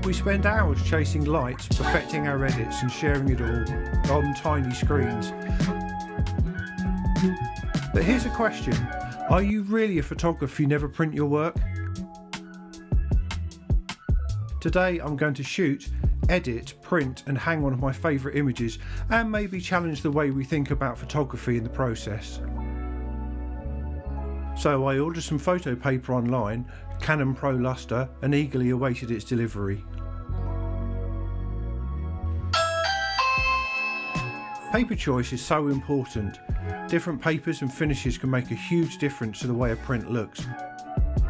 We spend hours chasing lights, perfecting our edits and sharing it all on tiny screens. But here's a question, are you really a photographer if you never print your work? Today I'm going to shoot, edit, print and hang one of my favourite images and maybe challenge the way we think about photography in the process. So I ordered some photo paper online, Canon Pro Luster, and eagerly awaited its delivery. Paper choice is so important. Different papers and finishes can make a huge difference to the way a print looks.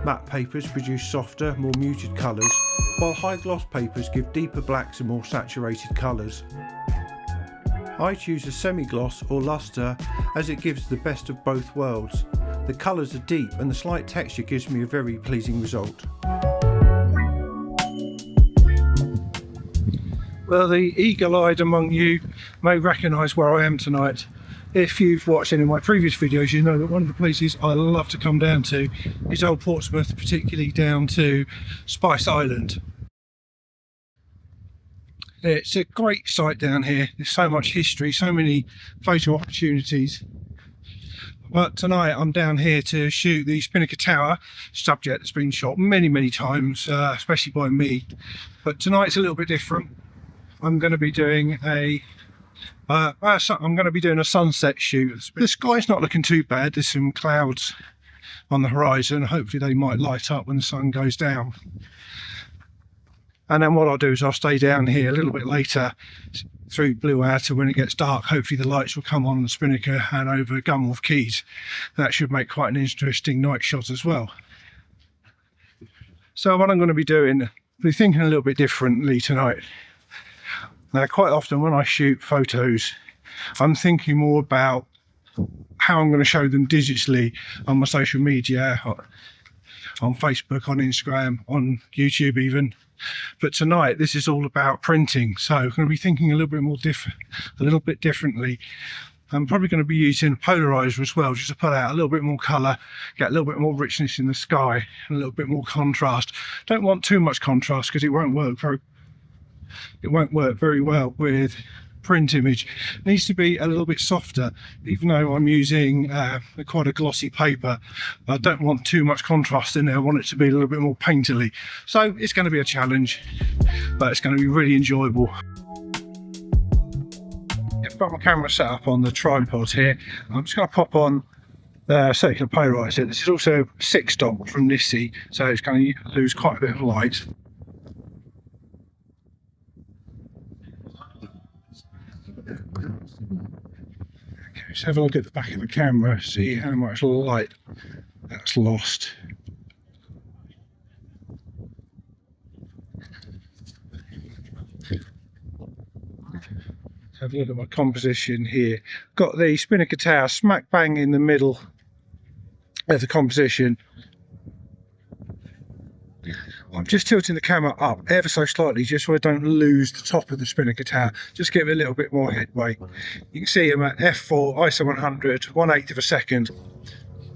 Matte papers produce softer, more muted colours, while high gloss papers give deeper blacks and more saturated colours. I choose a semi-gloss or luster as it gives the best of both worlds. The colours are deep and the slight texture gives me a very pleasing result. Well, the eagle-eyed among you may recognise where I am tonight. If you've watched any of my previous videos, you know that one of the places I love to come down to is old Portsmouth, particularly down to Spice Island. It's a great site down here. There's so much history, so many photo opportunities. But tonight I'm down here to shoot the Spinnaker Tower, subject that's been shot many times, especially by me. But tonight's a little bit different. I'm going to be doing a sunset shoot. The sky's not looking too bad. There's some clouds on the horizon. Hopefully they might light up when the sun goes down. And then what I'll do is I'll stay down here a little bit later through Blue Hour to when it gets dark. Hopefully the lights will come on the Spinnaker and over Gunwharf Quays. That should make quite an interesting night shot as well. So what I'm going to be doing, be thinking a little bit differently tonight. Now, quite often when I shoot photos, I'm thinking more about how I'm going to show them digitally on my social media, on Facebook, on Instagram, on YouTube even. But tonight, this is all about printing, so I'm going to be thinking a little bit differently. I'm probably going to be using a polarizer as well, just to put out a little bit more colour, get a little bit more richness in the sky, and a little bit more contrast. Don't want too much contrast because it won't work very well with print image. It needs to be a little bit softer, even though I'm using quite a glossy paper. I don't want too much contrast in there. I want it to be a little bit more painterly. So it's going to be a challenge, but it's going to be really enjoyable. I've got my camera set up on the tripod here. I'm just going to pop on the circular polarizer. This is also 6-stop from Nissi, so it's going to lose quite a bit of light. Okay, let's have a look at the back of the camera, see how much light that's lost. Let's have a look at my composition here. Got the Spinnaker Tower smack bang in the middle of the composition. I'm just tilting the camera up ever so slightly just so I don't lose the top of the Spinnaker Tower, just give it a little bit more headway. You can see I'm at f4, ISO 100, 1/8 of a second.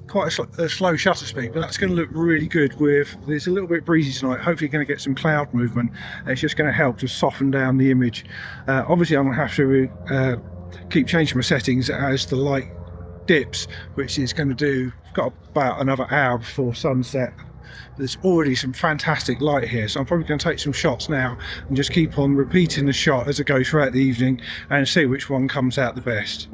Quite a slow shutter speed, but that's going to look really good with, it's a little bit breezy tonight, hopefully going to get some cloud movement. It's just going to help to soften down the image. Obviously I'm going to have to keep changing my settings as the light dips, which is going to do, got about another hour before sunset. There's already some fantastic light here, so I'm probably going to take some shots now and just keep on repeating the shot as I go throughout the evening and see which one comes out the best.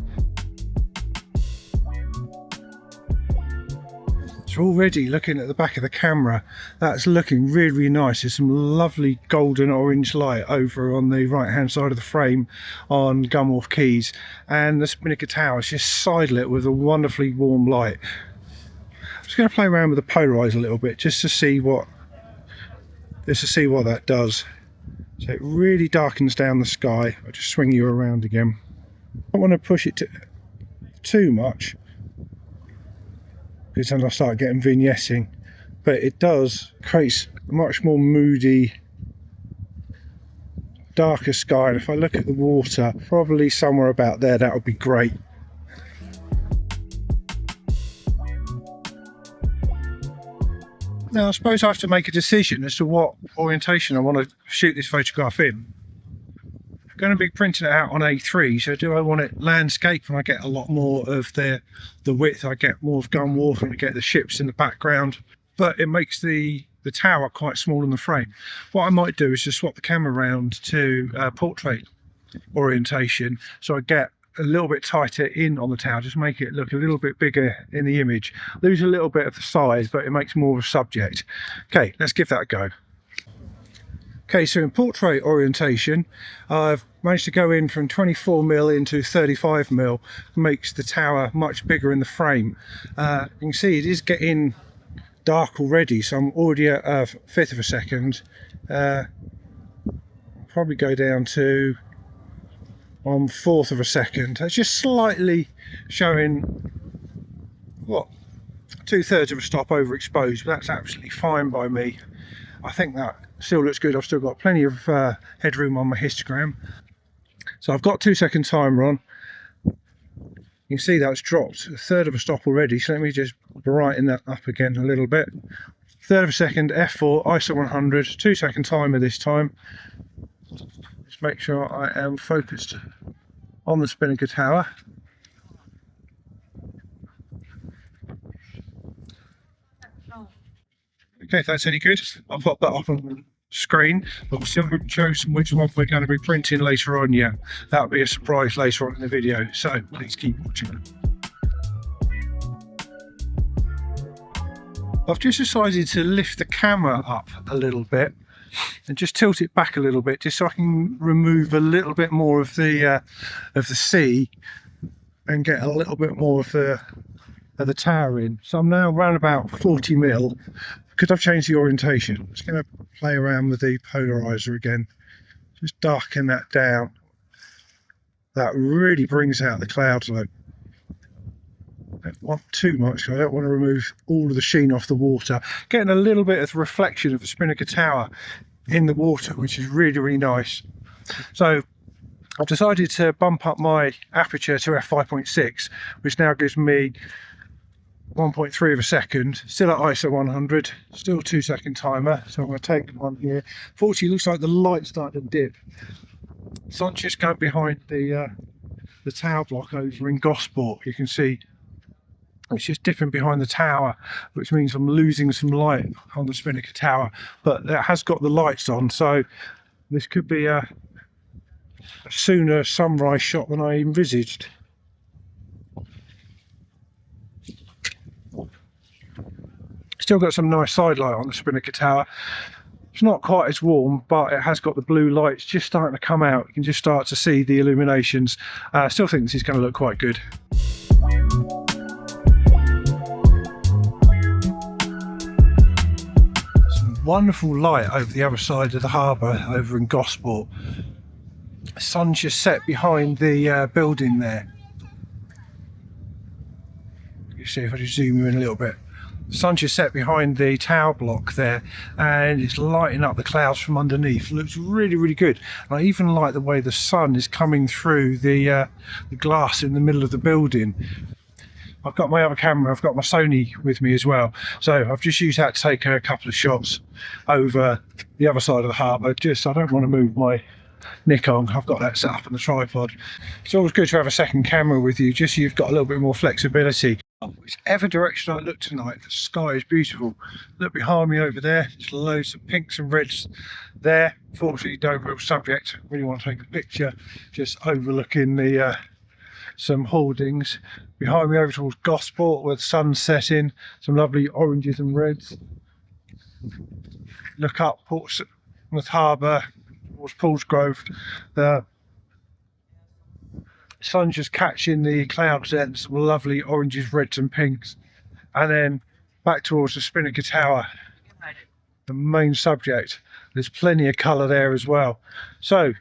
So already looking at the back of the camera, that's looking really nice. There's some lovely golden orange light over on the right hand side of the frame on Gunwharf Quays, and the Spinnaker Tower is just sidelit with a wonderfully warm light. I'm just going to play around with the polarizer a little bit just to see what that does. So it really darkens down the sky. I'll just swing you around again. I don't want to push it too much because then I'll start getting vignetting, but it does create a much more moody, darker sky. And if I look at the water, probably somewhere about there, that would be great. Now I suppose I have to make a decision as to what orientation I want to shoot this photograph in. I'm going to be printing it out on A3, so do I want it landscape and I get a lot more of the width, I get more of Gun Wharf and I get the ships in the background, but it makes the tower quite small in the frame. What I might do is just swap the camera around to portrait orientation, so I get a little bit tighter in on the tower, just make it look a little bit bigger in the image, lose a little bit of the size, but it makes more of a subject. Okay, let's give that a go. Okay, so in portrait orientation, I've managed to go in from 24mm into 35mm, makes the tower much bigger in the frame. You can see it is getting dark already, so I'm already at a fifth of a second. Probably go down to 1/4 of a second. That's just slightly showing, what, 2/3 of a stop overexposed, but that's absolutely fine by me. I think that still looks good. I've still got plenty of headroom on my histogram. So I've got 2-second timer on. You can see that's dropped 1/3 of a stop already, so let me just brighten that up again a little bit. 1/3 of a second, f4, ISO 100, 2-second timer this time. Just make sure I am focused on the Spinnaker Tower. Okay, if that's any good, I'll pop that up on the screen, but we still haven't chosen which one we're going to be printing later on yet. That'll be a surprise later on in the video, so please keep watching. I've just decided to lift the camera up a little bit and just tilt it back a little bit, just so I can remove a little bit more of the sea and get a little bit more of the tower in. So I'm now around about 40mm because I've changed the orientation. I'm just going to play around with the polarizer again, just darken that down. That really brings out the clouds look. I don't want too much, I don't want to remove all of the sheen off the water. Getting a little bit of the reflection of the Spinnaker Tower in the water, which is really, really nice. So I've decided to bump up my aperture to f5.6, which now gives me 1.3 of a second, still at ISO 100, still 2-second timer. So I'm going to take one here. Fortunately, looks like the light's starting to dip. So I'm just going behind the tower block over in Gosport. You can see it's just dipping behind the tower, which means I'm losing some light on the Spinnaker Tower, but it has got the lights on, so this could be a sooner sunrise shot than I envisaged. Still got some nice side light on the Spinnaker Tower. It's not quite as warm, but it has got the blue lights just starting to come out. You can just start to see the illuminations. I still think this is going to look quite good. Some wonderful light over the other side of the harbour, over in Gosport. The sun's just set behind the building there. You see if I just zoom in a little bit. The sun's just set behind the tower block there, and it's lighting up the clouds from underneath. It looks really, really good. And I even like the way the sun is coming through the glass in the middle of the building. I've got my other camera, I've got my Sony with me as well, so I've just used that to take a couple of shots over the other side of the harbour. Just, I don't want to move my Nikon, I've got that set up on the tripod. It's always good to have a second camera with you, just so you've got a little bit more flexibility. Whichever direction I look tonight, the sky is beautiful. Look behind me over there, there's loads of pinks and reds there. Fortunately, no real subject. I really want to take a picture just overlooking the some hoardings. Behind me over towards Gosport, where the sun's setting, some lovely oranges and reds. Look up Portsmouth Harbour towards Paulsgrove. The sun's just catching the clouds there, some lovely oranges, reds and pinks, and then back towards the Spinnaker Tower, the main subject. There's plenty of colour there as well. So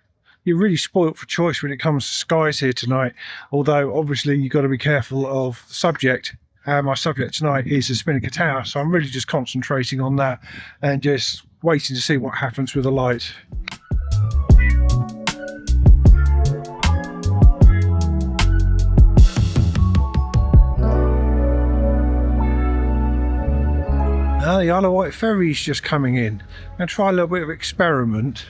you're really spoilt for choice when it comes to skies here tonight, although obviously you've got to be careful of the subject. My subject tonight is the Spinnaker Tower, so I'm really just concentrating on that and just waiting to see what happens with the light. The Isle of Wight ferry's just coming in. I'm going to try a little bit of experiment.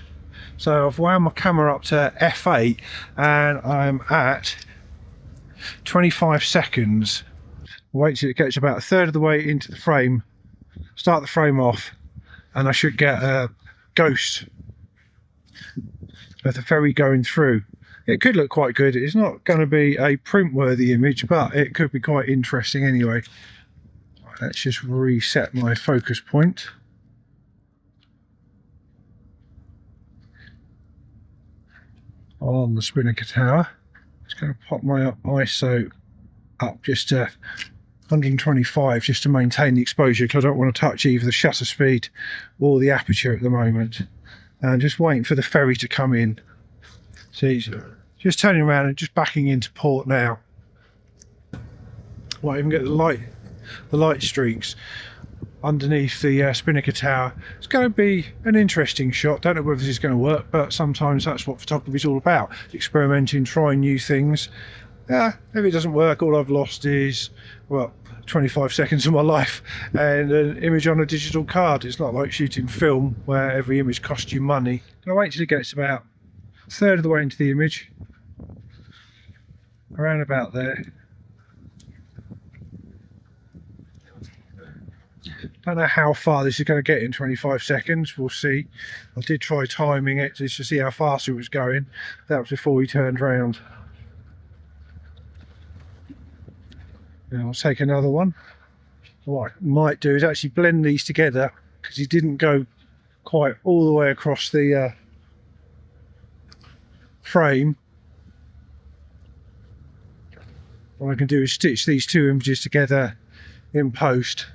So I've wound my camera up to f8 and I'm at 25 seconds. Wait till it gets about a third of the way into the frame, start the frame off, and I should get a ghost of the ferry going through. It could look quite good. It's not going to be a print-worthy image, but it could be quite interesting anyway. Let's just reset my focus point. On the Spinnaker Tower. Just going to pop my ISO up just to 125 just to maintain the exposure, because I don't want to touch either the shutter speed or the aperture at the moment. And just waiting for the ferry to come in. See, just turning around and just backing into port now. Might even get the light streaks underneath the Spinnaker Tower. It's going to be an interesting shot. Don't know whether this is going to work, but sometimes that's what photography is all about. Experimenting, trying new things. If it doesn't work, all I've lost is, well, 25 seconds of my life and an image on a digital card. It's not like shooting film where every image costs you money. I'll wait till it gets about a third of the way into the image. Around about there. Don't know how far this is going to get in 25 seconds. We'll see. I did try timing it just to see how fast it was going. That was before we turned round. Now I'll take another one. What I might do is actually blend these together, because he didn't go quite all the way across the frame. What I can do is stitch these two images together in post.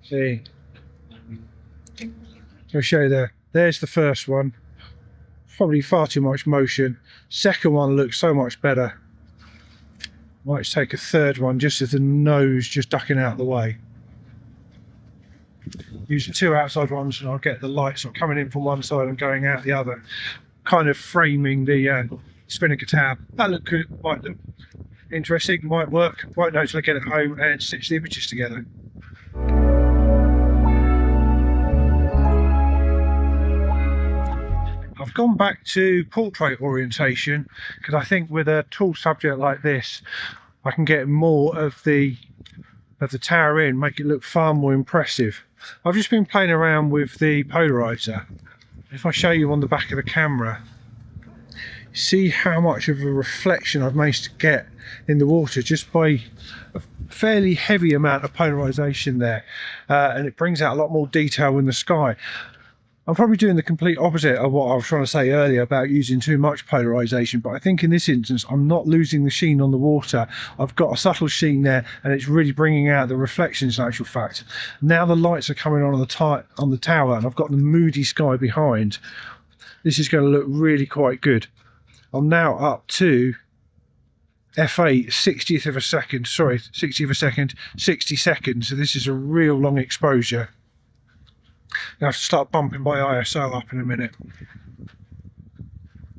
See, I'll show you there's the first one. Probably far too much motion. Second one looks so much better. Might take a third one just as the nose just ducking out of the way. Use the two outside ones and I'll get the light sort of coming in from one side and going out the other, kind of framing the Spinnaker Tower. That look good, might look interesting, might work. Won't know till I get it home and stitch the images together. I've gone back to portrait orientation because I think with a tall subject like this I can get more of the tower in, make it look far more impressive. I've just been playing around with the polarizer. If I show you on the back of the camera, see how much of a reflection I've managed to get in the water just by a fairly heavy amount of polarization there, and it brings out a lot more detail in the sky. I'm probably doing the complete opposite of what I was trying to say earlier about using too much polarization, but I think in this instance I'm not losing the sheen on the water. I've got a subtle sheen there and it's really bringing out the reflections in actual fact. Now the lights are coming on the tower and I've got the moody sky behind. This is going to look really quite good. I'm now up to f8, 60th of a second, 60 seconds, so this is a real long exposure. I have to start bumping my ISO up in a minute,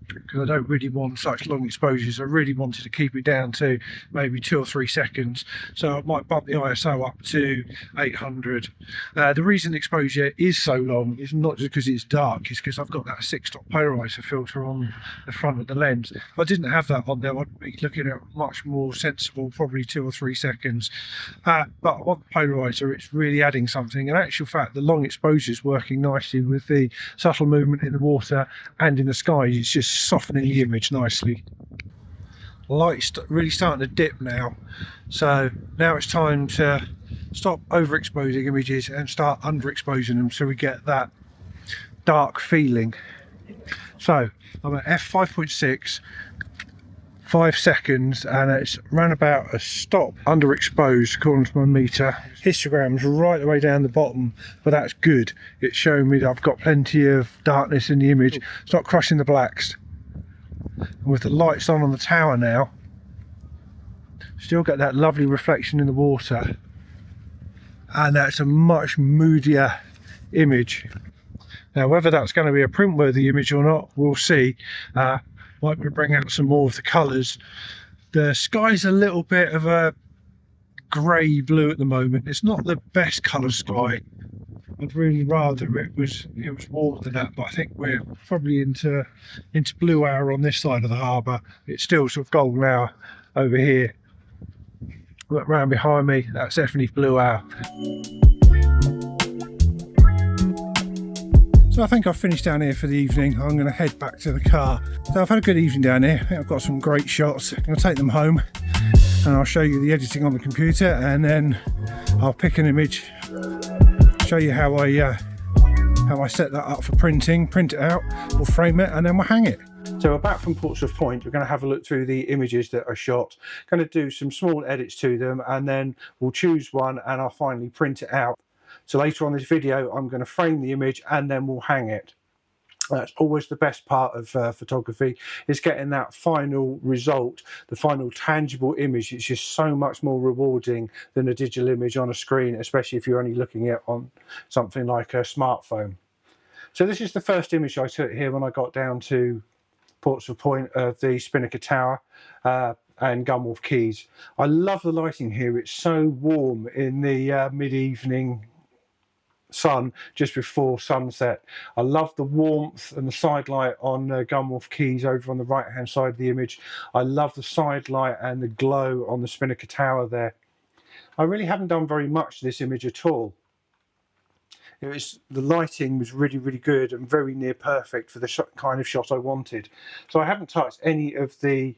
because I don't really want such long exposures. I really wanted to keep it down to maybe 2 or 3 seconds, so I might bump the ISO up to 800. The reason the exposure is so long is not just because it's dark, it's because I've got that 6-stop polarizer filter on the front of the lens. If I didn't have that on there, I'd be looking at much more sensible, probably 2 or 3 seconds. But I want the polarizer, it's really adding something. In actual fact, the long exposure is working nicely with the subtle movement in the water and in the sky. It's just softening the image nicely. Light's really starting to dip now, so now it's time to stop overexposing images and start underexposing them so we get that dark feeling. So I'm at f5.6, 5 seconds, and it's around about a stop underexposed according to my meter. Histogram's right the way down the bottom, but that's good. It's showing me that I've got plenty of darkness in the image. It's not crushing the blacks. And with the lights on the tower now, still get that lovely reflection in the water, and that's a much moodier image. Now whether that's going to be a print worthy image or not, we'll see. Might bring out some more of the colours. The sky's a little bit of a grey blue at the moment. It's not the best colour sky. I'd really rather it was warmer than that, but I think we're probably into blue hour on this side of the harbour. It's still sort of golden hour over here. Look round behind me, that's definitely blue hour. So I think I've finished down here for the evening. I'm going to head back to the car. So I've had a good evening down here. I think I've got some great shots. I'm going to take them home and I'll show you the editing on the computer, and then I'll pick an image, show you how I set that up for printing, print it out, we'll frame it, and then we'll hang it. So we're back from Portsmouth Point. We're going to have a look through the images that are shot, going to do some small edits to them, and then we'll choose one and I'll finally print it out. So later on this video I'm going to frame the image and then we'll hang it. That's always the best part of photography, is getting that final result, the final tangible image. It's just so much more rewarding than a digital image on a screen, especially if you're only looking at on something like a smartphone. So this is the first image I took here when I got down to Portsmouth Point of the Spinnaker Tower and Gunwharf Quays. I love the lighting here. It's so warm in the mid-evening sun just before sunset. I love the warmth and the side light on Gunwharf Quays over on the right hand side of the image. I love the side light and the glow on the Spinnaker Tower there. I really haven't done very much to this image at all. The lighting was really good and very near perfect for the kind of shot I wanted. So I haven't touched any of the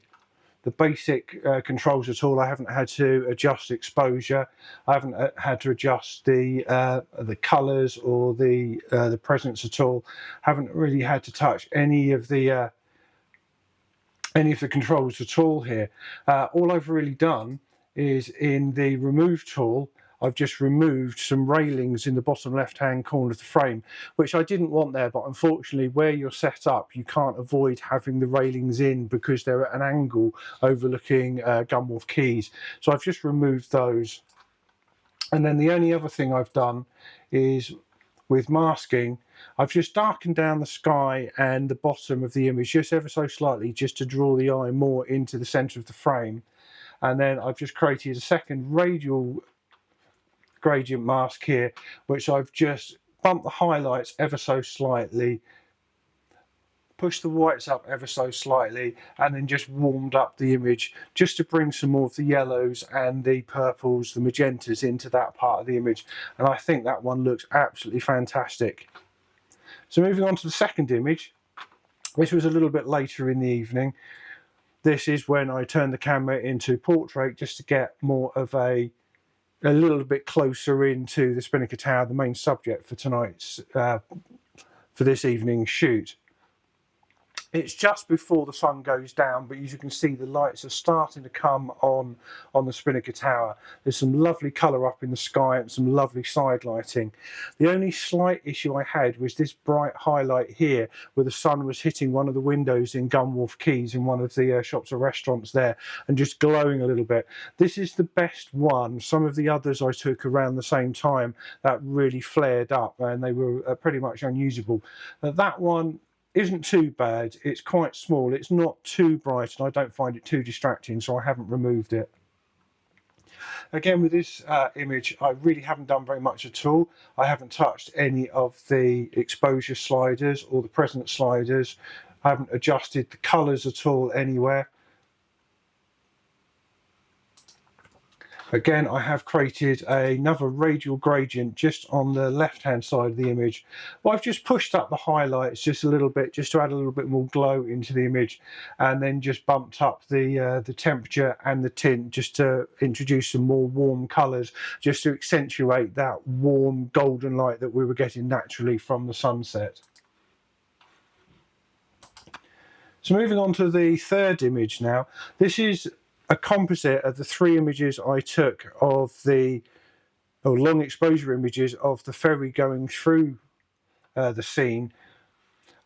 basic controls at all. I haven't had to adjust exposure. I haven't had to adjust the colours or the presence at all. Haven't really had to touch any of the controls at all here. All I've really done is in the remove tool, I've just removed some railings in the bottom left hand corner of the frame, which I didn't want there, but unfortunately where you're set up you can't avoid having the railings in because they're at an angle overlooking Gunwharf Quays. So I've just removed those. And then the only other thing I've done is with masking, I've just darkened down the sky and the bottom of the image just ever so slightly, just to draw the eye more into the centre of the frame. And then I've just created a second radial gradient mask here, which I've just bumped the highlights ever so slightly, pushed the whites up ever so slightly, and then just warmed up the image just to bring some more of the yellows and the purples, the magentas into that part of the image. And I think that one looks absolutely fantastic. So moving on to the second image, this was a little bit later in the evening. This is when I turned the camera into portrait just to get more of a little bit closer into the Spinnaker Tower, the main subject for tonight's, for this evening's shoot. It's just before the sun goes down, but as you can see the lights are starting to come on the Spinnaker Tower. There's some lovely colour up in the sky and some lovely side lighting. The only slight issue I had was this bright highlight here where the sun was hitting one of the windows in Gunwharf Quays in one of the shops or restaurants there and just glowing a little bit. This is the best one. Some of the others I took around the same time that really flared up and they were pretty much unusable. That one isn't too bad. It's quite small, it's not too bright, and I don't find it too distracting, so I haven't removed it. Again, with this image, I really haven't done very much at all. I haven't touched any of the exposure sliders or the presence sliders. I haven't adjusted the colours at all anywhere. Again, I have created another radial gradient just on the left hand side of the image. Well, I've just pushed up the highlights just a little bit, just to add a little bit more glow into the image, and then just bumped up the temperature and the tint just to introduce some more warm colours, just to accentuate that warm golden light that we were getting naturally from the sunset. So moving on to the third image now. This is a composite of the three images I took of the long exposure images of the ferry going through the scene.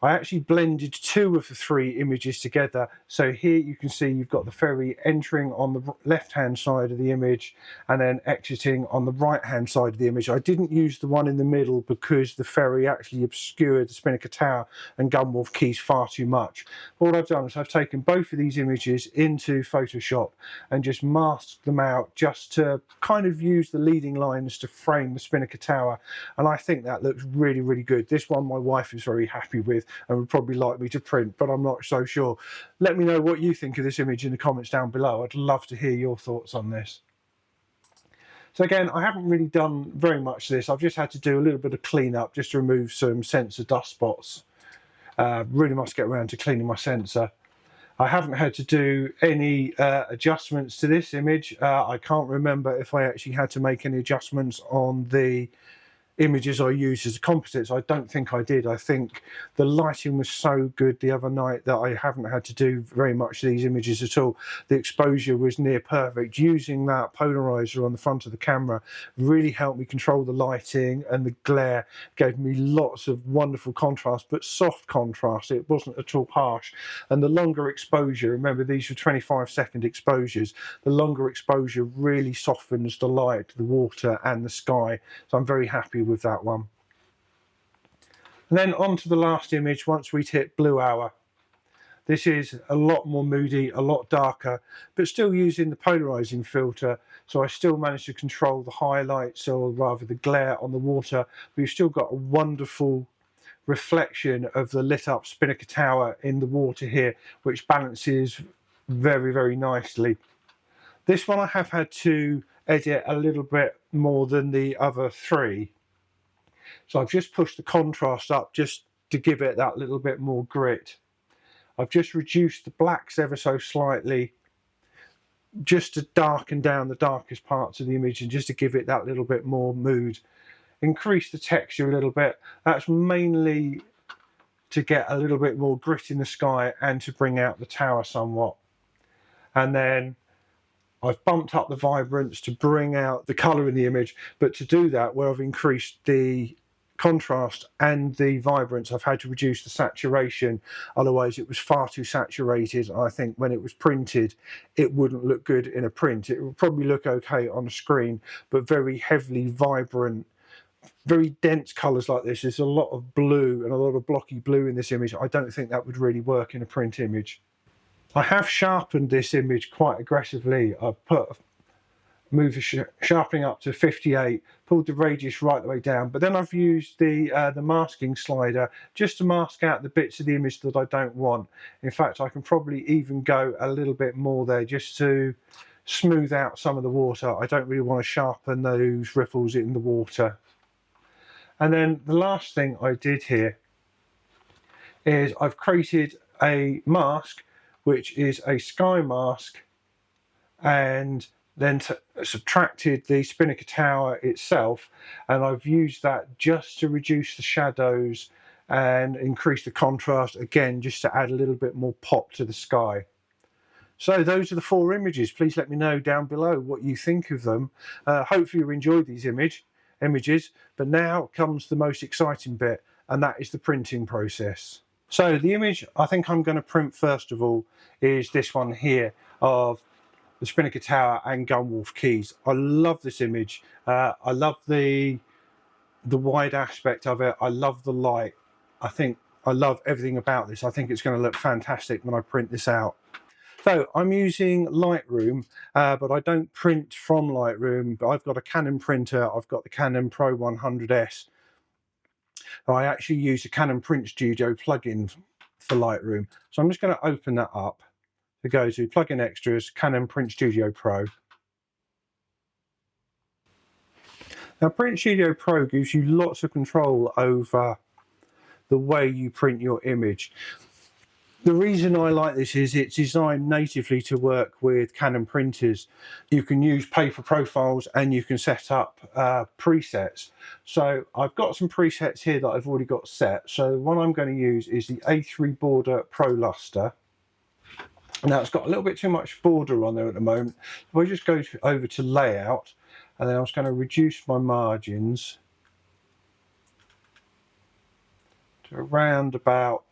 I actually blended 2 of the 3 images together. So here you can see you've got the ferry entering on the left-hand side of the image and then exiting on the right-hand side of the image. I didn't use the one in the middle because the ferry actually obscured the Spinnaker Tower and Gunwharf Quays far too much. What I've done is I've taken both of these images into Photoshop and just masked them out just to kind of use the leading lines to frame the Spinnaker Tower, and I think that looks really, really good. This one my wife is very happy with and would probably like me to print, but I'm not so sure. Let me know what you think of this image in the comments down below. I'd love to hear your thoughts on this. So again, I haven't really done very much of this. I've just had to do a little bit of cleanup just to remove some sensor dust spots. Really must get around to cleaning my sensor. I haven't had to do any adjustments to this image. I can't remember if I actually had to make any adjustments on the images I used as composites. I don't think I did. I think the lighting was so good the other night that I haven't had to do very much of these images at all. The exposure was near perfect. Using that polarizer on the front of the camera really helped me control the lighting, and the glare gave me lots of wonderful contrast, but soft contrast. It wasn't at all harsh. And the longer exposure, remember these were 25-second exposures, the longer exposure really softens the light, the water and the sky. So I'm very happy with that one. And then on to the last image once we'd hit blue hour. This is a lot more moody, a lot darker, but still using the polarizing filter, so I still managed to control the highlights, or rather the glare on the water. We've still got a wonderful reflection of the lit up Spinnaker Tower in the water here, which balances very, very nicely. This one I have had to edit a little bit more than the other 3. So I've just pushed the contrast up just to give it that little bit more grit. I've just reduced the blacks ever so slightly, just to darken down the darkest parts of the image and just to give it that little bit more mood. Increase the texture a little bit. That's mainly to get a little bit more grit in the sky and to bring out the tower somewhat. And then I've bumped up the vibrance to bring out the colour in the image, but to do that, where I've increased the contrast and the vibrance, I've had to reduce the saturation. Otherwise it was far too saturated. I think when it was printed it wouldn't look good in a print. It would probably look okay on a screen, but very heavily vibrant, very dense colours like this. There's a lot of blue and a lot of blocky blue in this image. I don't think that would really work in a print image. I have sharpened this image quite aggressively. I've moved the sharpening up to 58, pulled the radius right the way down, but then I've used the masking slider just to mask out the bits of the image that I don't want. In fact, I can probably even go a little bit more there just to smooth out some of the water. I don't really want to sharpen those ripples in the water. And then the last thing I did here is I've created a mask which is a sky mask, and then subtracted the Spinnaker Tower itself, and I've used that just to reduce the shadows and increase the contrast, again just to add a little bit more pop to the sky. So those are the 4 images. Please let me know down below what you think of them. Hopefully you enjoyed these images, but now comes the most exciting bit, and that is the printing process. So the image I think I'm going to print first of all is this one here of the Spinnaker Tower and Gunwharf Quays. I love this image. I love the wide aspect of it. I love the light. I love everything about this. I think it's going to look fantastic when I print this out. So I'm using Lightroom, but I don't print from Lightroom. I've got a Canon printer. I've got the Canon Pro 100S. I actually use the Canon Print Studio plugin for Lightroom. So I'm just going to open that up to go to Plugin Extras, Canon Print Studio Pro. Now Print Studio Pro gives you lots of control over the way you print your image. The reason I like this is it's designed natively to work with Canon printers. You can use paper profiles and you can set up presets. So I've got some presets here that I've already got set. So the one I'm going to use is the A3 Border Pro Luster. Now it's got a little bit too much border on there at the moment. If I just go over to layout, and then I'm just going to reduce my margins to around about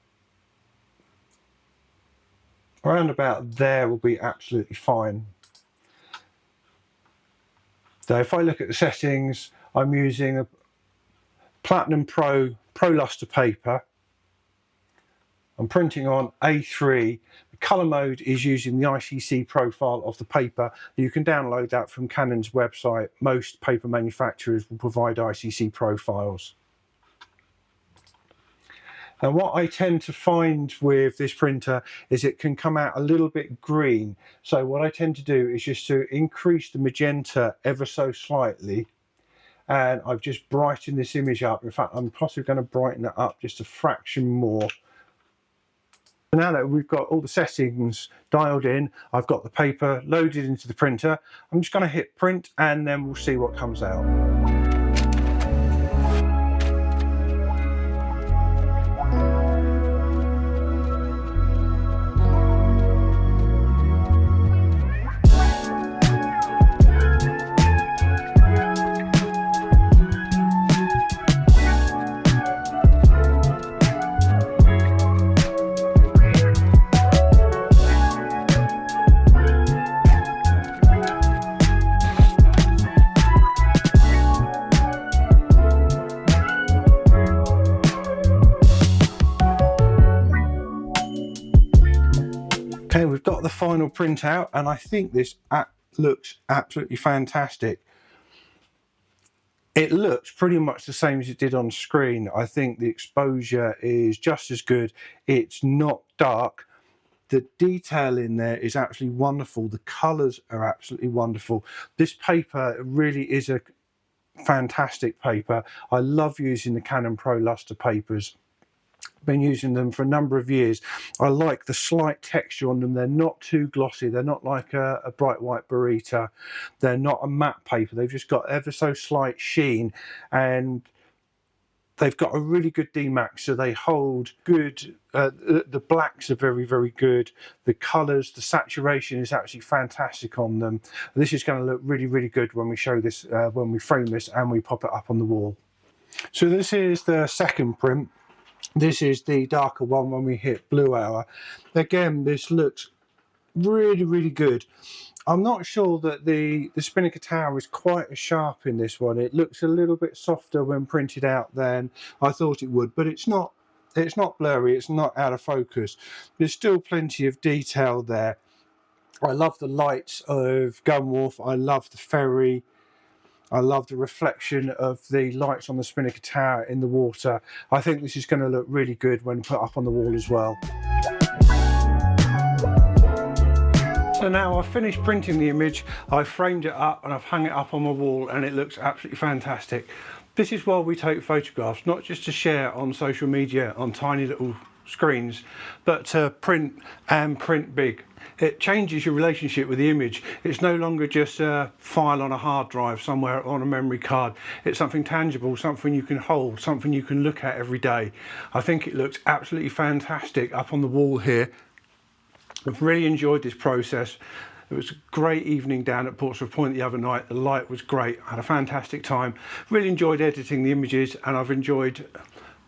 Around about there will be absolutely fine. So if I look at the settings, I'm using a Platinum Pro Luster paper. I'm printing on A3. The colour mode is using the ICC profile of the paper. You can download that from Canon's website. Most paper manufacturers will provide ICC profiles. And what I tend to find with this printer is it can come out a little bit green. So what I tend to do is just to increase the magenta ever so slightly. And I've just brightened this image up. In fact, I'm possibly going to brighten it up just a fraction more. So now that we've got all the settings dialed in, I've got the paper loaded into the printer. I'm just going to hit print and then we'll see what comes out. Okay, we've got the final print out and I think this looks absolutely fantastic. It looks pretty much the same as it did on screen. I think the exposure is just as good. It's not dark. The detail in there is absolutely wonderful. The colours are absolutely wonderful. This paper really is a fantastic paper. I love using the Canon Pro Luster papers. Been using them for a number of years. I like the slight texture on them. They're not too glossy. They're not like a bright white burrito. They're not a matte paper. They've just got ever so slight sheen and they've got a really good DMAX, so they hold good. The blacks are very, very good. The colours, the saturation is actually fantastic on them. This is going to look really, really good when we show this, when we frame this and we pop it up on the wall. So this is the second print. This is the darker one when we hit blue hour. Again, this looks really, really good. I'm not sure that the Spinnaker Tower is quite as sharp in this one. It looks a little bit softer when printed out than I thought it would, but it's not blurry, it's not out of focus. There's still plenty of detail there. I love the lights of Gunwharf, I love the ferry. I love the reflection of the lights on the Spinnaker Tower in the water. I think this is going to look really good when put up on the wall as well. So now I've finished printing the image, I've framed it up and I've hung it up on my wall and it looks absolutely fantastic. This is why we take photographs, not just to share on social media on tiny little screens, but to print and print big. It changes your relationship with the image. It's no longer just a file on a hard drive somewhere on a memory card. It's something tangible, something you can hold, something you can look at every day. I think it looks absolutely fantastic up on the wall here. I've really enjoyed this process. It was a great evening down at Portsmouth Point the other night. The light was great. I had a fantastic time. Really enjoyed editing the images and I've enjoyed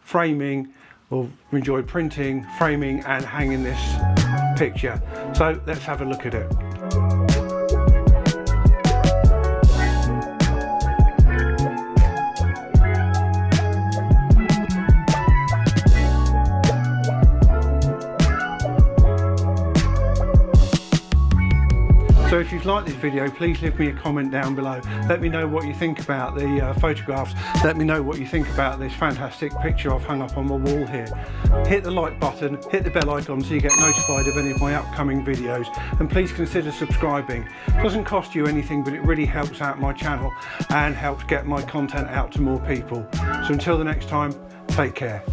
framing, or enjoyed printing, framing and hanging this picture. So let's have a look at it. So if you've liked this video, please leave me a comment down below. Let me know what you think about the photographs. Let me know what you think about this fantastic picture I've hung up on my wall here. Hit the like button, hit the bell icon so you get notified of any of my upcoming videos, and please consider subscribing. It doesn't cost you anything, but it really helps out my channel and helps get my content out to more people. So until the next time, take care.